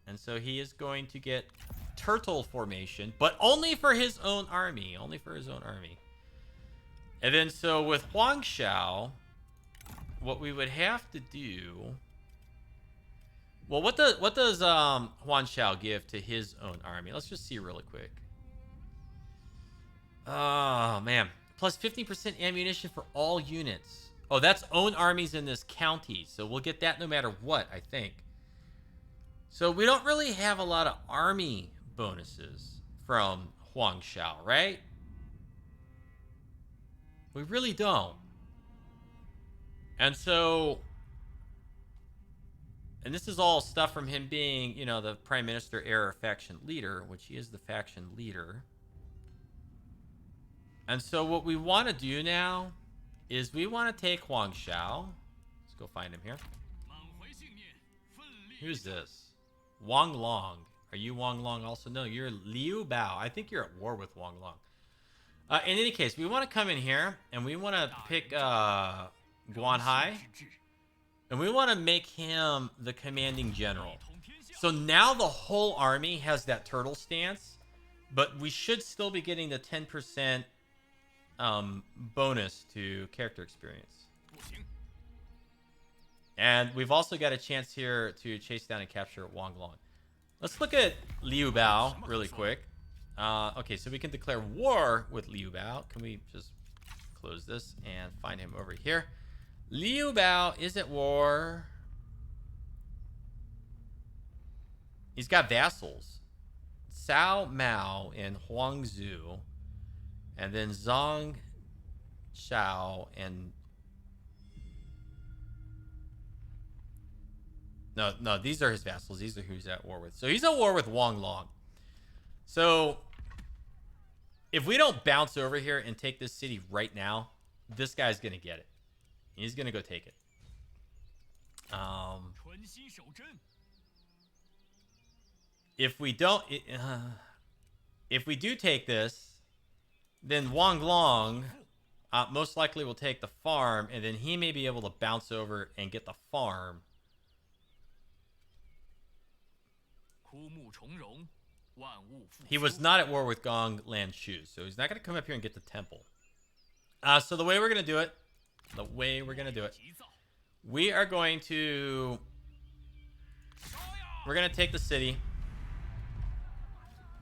And so he is going to get turtle formation, but only for his own army. Only for his own army. And then so with Huang Shao, what we would have to do... Well, what does Huang Shao give to his own army? Let's just see really quick. Oh, man. Plus 15% ammunition for all units. Oh, that's own armies in this county. So we'll get that no matter what, I think. So we don't really have a lot of army bonuses from Huang Shao, right? We really don't. And so... And this is all stuff from him being, you know, the Prime Minister heir faction leader, which he is the faction leader. And so what we want to do now is we want to take Huang Shao. Let's go find him here. Who's this? Wang Long. Are you Wang Long also? No, you're Liu Bao. I think you're at war with Wang Long. In any case, we want to come in here and we want to pick Guanhai. And we want to make him the commanding general. So now the whole army has that turtle stance. But we should still be getting the 10% bonus to character experience. And we've also got a chance here to chase down and capture Wang Long. Let's look at Liu Bao really quick. Okay, so we can declare war with Liu Bao. Can we just close this and find him over here? Liu Bao is at war. He's got vassals. Cao Mao and Huang Zhu. And then Zhang Shao and... No, these are his vassals. These are who he's at war with. So he's at war with Wang Long. So if we don't bounce over here and take this city right now, this guy's going to get it. He's going to go take it. If we don't... if we do take this, then Wang Long most likely will take the farm, and then he may be able to bounce over and get the farm. He was not at war with Gong Lanshu, so he's not going to come up here and get the temple. So the way we're going to do it, we are going to... We're going to take the city.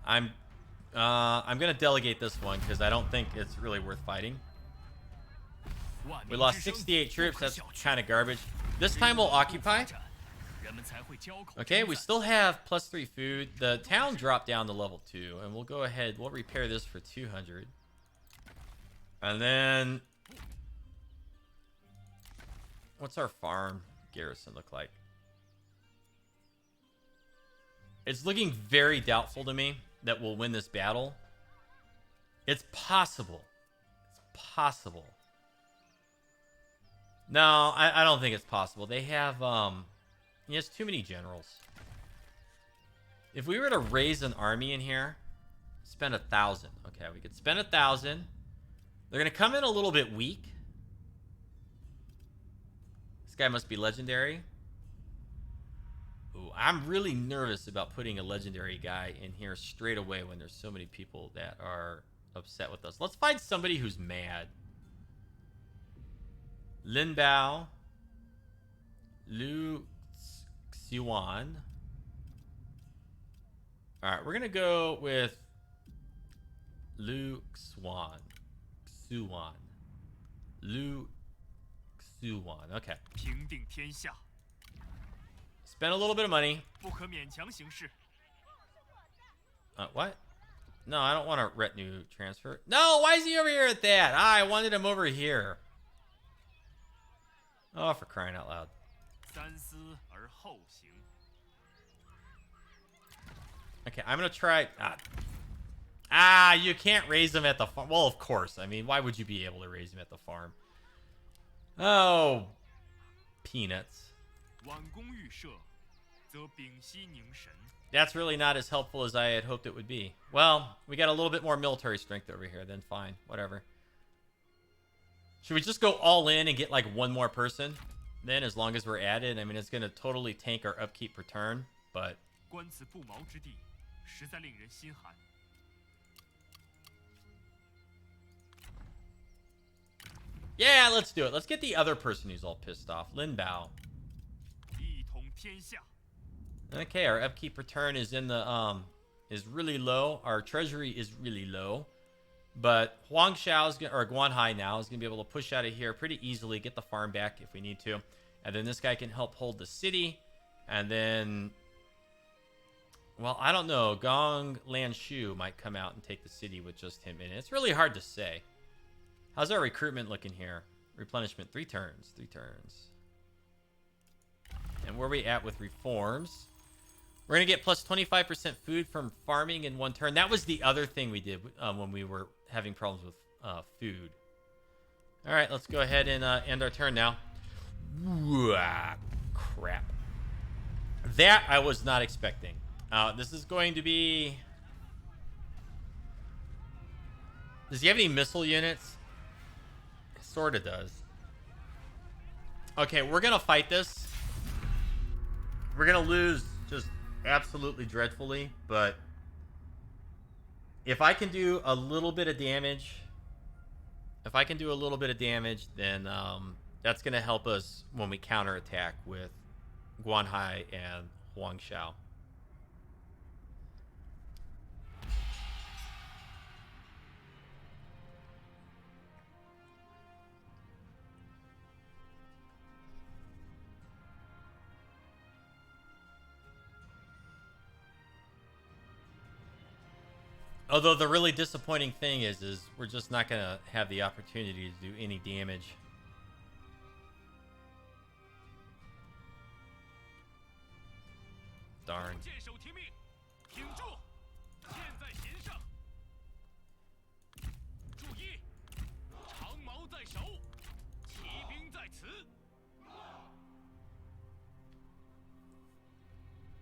I'm going to delegate this one because I don't think it's really worth fighting. We lost 68 troops. That's kind of garbage. This time we'll occupy. Okay, we still have +3 food. The town dropped down to level 2, and we'll go ahead. We'll repair this for 200. And then... What's our farm garrison look like? It's looking very doubtful to me that we'll win this battle. It's possible. It's possible. No, I don't think it's possible. They have, he has too many generals. If we were to raise an army in here, spend 1,000. Okay, we could spend 1,000. They're going to come in a little bit weak. guy must be legendary. Ooh, I'm really nervous about putting a legendary guy in here straight away when there's so many people that are upset with us. Let's find somebody who's mad. Lin Bao. Lu Xuan. Alright, we're going to go with Lu Xuan. Xuan. Lu Xuan. Okay. Spend a little bit of money. What? No, I don't want a retinue transfer. No, why is he over here at that? I wanted him over here. Oh, for crying out loud. Okay, I'm gonna try. You can't raise them at the farm. Well, of course. I mean, why would you be able to raise them at the farm? Oh, peanuts. That's really not as helpful as I had hoped it would be. Well, we got a little bit more military strength over here. Then fine, whatever. Should we just go all in and get like one more person? Then, as long as we're at it, I mean, it's gonna totally tank our upkeep per turn, but. Yeah, let's do it. Let's get the other person who's all pissed off. Lin Bao. Okay, our upkeep per turn is in the is really low. Our treasury is really low. But Huang Shao is gonna, or Guan Hai now is gonna be able to push out of here pretty easily, get the farm back if we need to. And then this guy can help hold the city. And then, well, I don't know. Gong Lanshu might come out and take the city with just him in it. It's really hard to say. How's our recruitment looking here? Replenishment, 3 turns. 3 turns. And where are we at with reforms? We're going to get plus 25% food from farming in 1 turn. That was the other thing we did when we were having problems with food. All right, let's go ahead and end our turn now. Ooh, crap. That I was not expecting. This is going to be... Does he have any missile units? It sort of does. Okay, we're going to fight this. We're going to lose just absolutely dreadfully, but if I can do a little bit of damage, then that's going to help us when we counterattack with Guan Hai and Huang Shao. Although the really disappointing thing is we're just not going to have the opportunity to do any damage. Darn.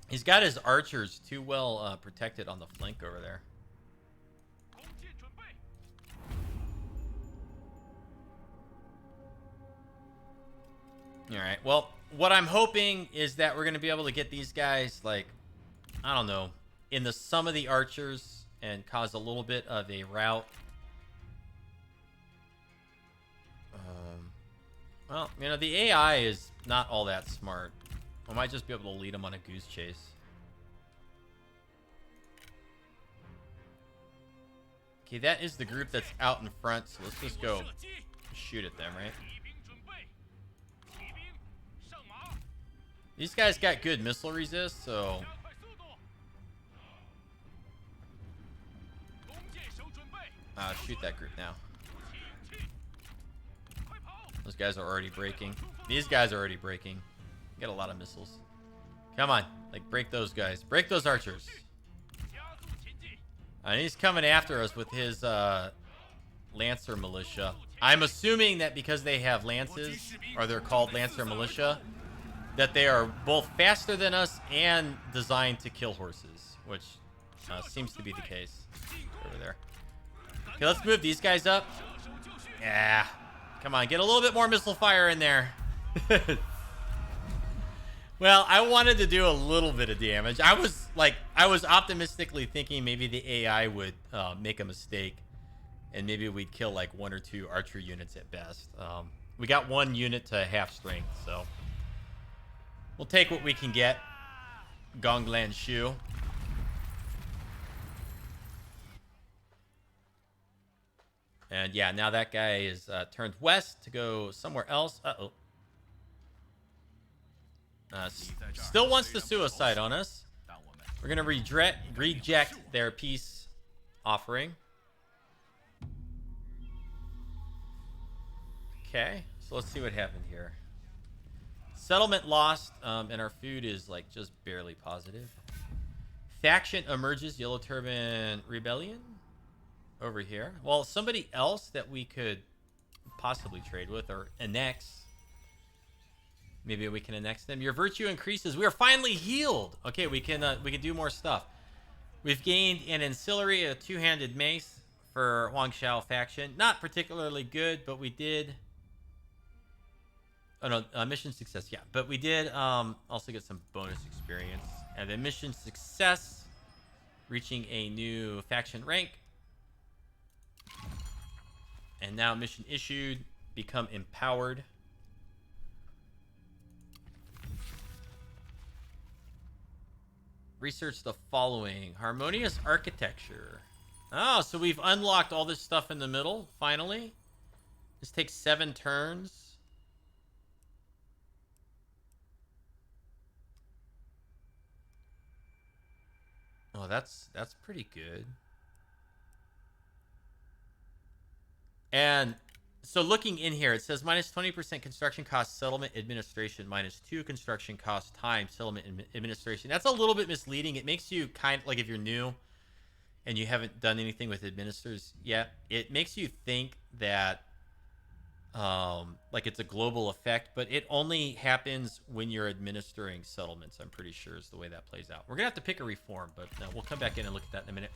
He's got his archers too well protected on the flank over there. All right, well, what I'm hoping is that we're going to be able to get these guys, like, I don't know, in the some of the archers and cause a little bit of a rout. Well, you know, the AI is not all that smart. I might just be able to lead them on a goose chase. Okay, that is the group that's out in front, so let's just go shoot at them, right? These guys got good missile resist, so... shoot that group now. Those guys are already breaking. These guys are already breaking. Get a lot of missiles. Come on. Like, break those guys. Break those archers. And he's coming after us with his Lancer Militia. I'm assuming that because they have lances, or they're called Lancer Militia, that they are both faster than us and designed to kill horses, which seems to be the case over there. Okay, let's move these guys up. Yeah. Come on, get a little bit more missile fire in there. Well, I wanted to do a little bit of damage. I was optimistically thinking maybe the AI would make a mistake, and maybe we'd kill like 1 or 2 archer units at best. We got 1 unit to half strength, so we'll take what we can get. Gong Lanshu. And yeah, now that guy is turned west to go somewhere else. Uh-oh. Still wants to suicide on us. We're going to reject their peace offering. Okay, so let's see what happened here. Settlement lost, and our food is like just barely positive. Faction emerges, Yellow Turban Rebellion. Over here. Well, somebody else that we could possibly trade with or annex. Maybe we can annex them. Your virtue increases. We are finally healed. Okay, we can do more stuff. We've gained an ancillary, a 2-handed mace for Huang Shao faction. Not particularly good, but we did. Oh no, mission success. Yeah, but we did also get some bonus experience. And then mission success, reaching a new faction rank. And now mission issued, become empowered. Research the following. Harmonious architecture. Oh, so we've unlocked all this stuff in the middle, finally. This takes 7 turns. Oh, that's pretty good. And so looking in here, it says minus 20% construction cost, settlement administration, minus 2 construction cost time, settlement administration. That's a little bit misleading. It makes you kind of like, if you're new and you haven't done anything with administrators yet, it makes you think that like it's a global effect, but it only happens when you're administering settlements, I'm pretty sure is the way that plays out. We're gonna have to pick a reform, but we'll come back in and look at that in a minute.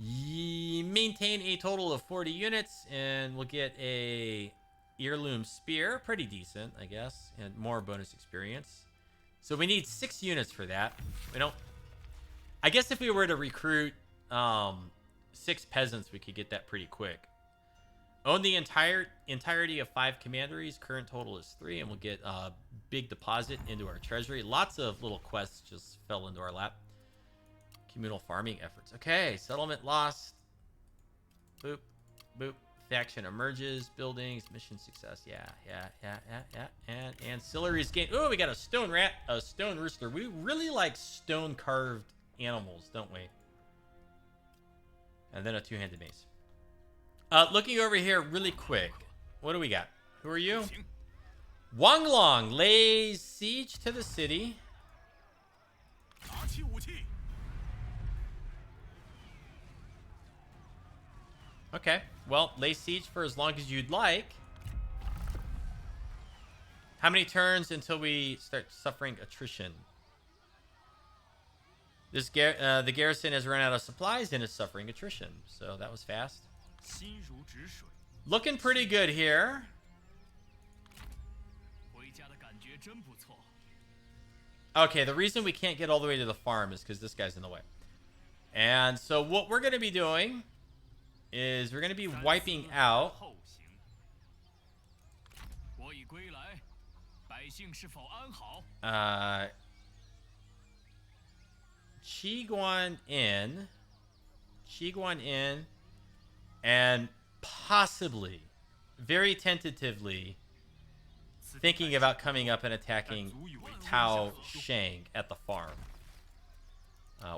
Maintain a total of 40 units, and we'll get a heirloom spear. Pretty decent, I guess, and more bonus experience. So we need 6 units for that. We don't. I guess if we were to recruit 6 peasants, we could get that pretty quick. Own the entirety of 5 commanderies. Current total is 3, and we'll get a big deposit into our treasury. Lots of little quests just fell into our lap. Communal farming efforts. Okay, settlement lost. Boop, boop. Faction emerges. Buildings. Mission success. Yeah. And ancillaries gain. Oh, we got a stone rat, a stone rooster. We really like stone carved animals, don't we? And then a 2-handed mace. Looking over here really quick. What do we got? Who are you? Wang Long lays siege to the city. Okay, well, lay siege for as long as you'd like. How many turns until we start suffering attrition? This the garrison has run out of supplies and is suffering attrition, so that was fast. Looking pretty good here. Okay, the reason we can't get all the way to the farm is because this guy's in the way. And so what we're going to be doing is we're going to be wiping out Qiguan in, and possibly, very tentatively, thinking about coming up and attacking Tao Shang at the farm,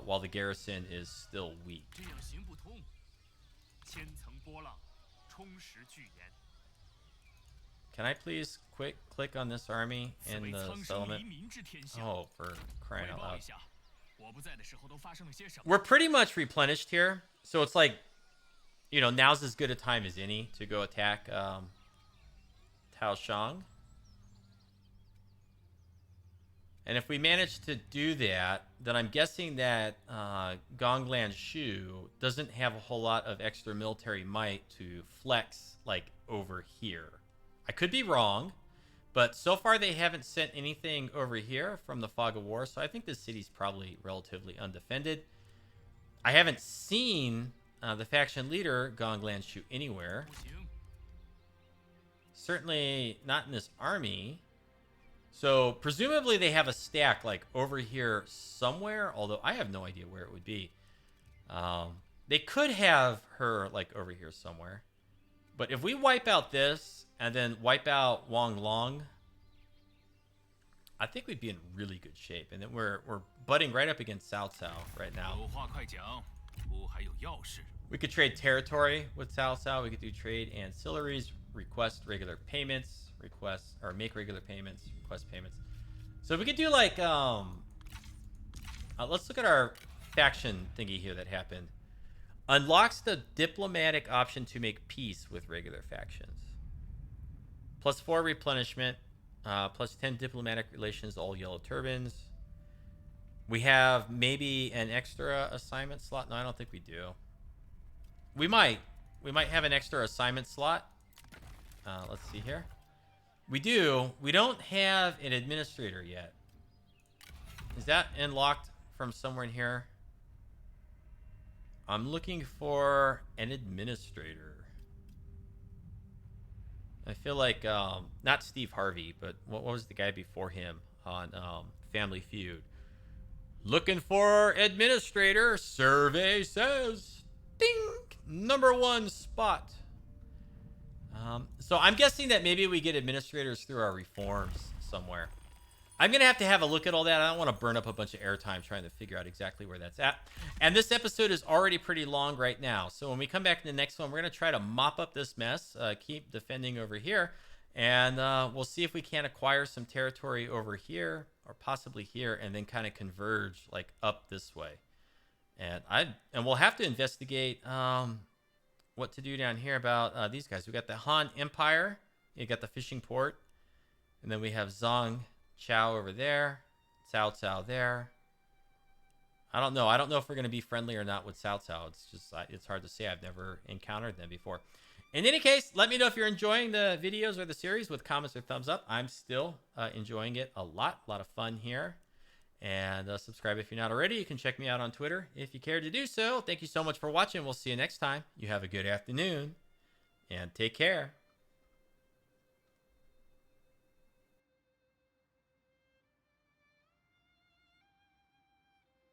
while the garrison is still weak. Can I please click on this army in the settlement? Oh, for crying out loud. We're pretty much replenished here, so it's like, you know, now's as good a time as any to go attack Tao Shang. And if we manage to do that, then I'm guessing that Gong Lanshu doesn't have a whole lot of extra military might to flex, like, over here. I could be wrong, But so far, they haven't sent anything over here from the Fog of War, so I think this city's probably relatively undefended. I haven't seen the faction leader, Gong Lanshu, anywhere. Certainly not in this army. So presumably they have a stack like over here somewhere, although I have no idea where it would be. They could have her like over here somewhere. But if we wipe out this and then wipe out Wang Long, I think we'd be in really good shape. And then we're butting right up against Cao Cao right now. We could trade territory with Cao Cao. We could do trade ancillaries, request regular payments, request or make regular payments, request payments. So we could do like let's look at our faction thingy here that happened. Unlocks the diplomatic option to make peace with regular factions. +4 replenishment. +10 diplomatic relations to all Yellow Turbans. We have maybe an extra assignment slot. No, I don't think we do. We might have an extra assignment slot. Let's see here. We do. We don't have an administrator yet. Is that unlocked from somewhere in here? I'm looking for an administrator. I feel like, not Steve Harvey, but what was the guy before him on Family Feud? Looking for administrator. Survey says, ding, #1 spot. So I'm guessing that maybe we get administrators through our reforms somewhere. I'm going to have a look at all that. I don't want to burn up a bunch of airtime trying to figure out exactly where that's at. And this episode is already pretty long right now. So when we come back in the next one, we're going to try to mop up this mess, keep defending over here. And we'll see if we can acquire some territory over here or possibly here and then kind of converge like up this way. And we'll have to investigate what to do down here about these guys. We got the Han Empire. You got the fishing port. And then we have Zhang Chao over there. Cao Cao there. I don't know. I don't know if we're going to be friendly or not with Cao Cao. It's just, it's hard to say. I've never encountered them before. In any case, let me know if you're enjoying the videos or the series with comments or thumbs up. I'm still enjoying it a lot. A lot of fun here. And subscribe if you're not already. You can check me out on Twitter if you care to do so. Thank you so much for watching. We'll see you next time. You have a good afternoon. And take care.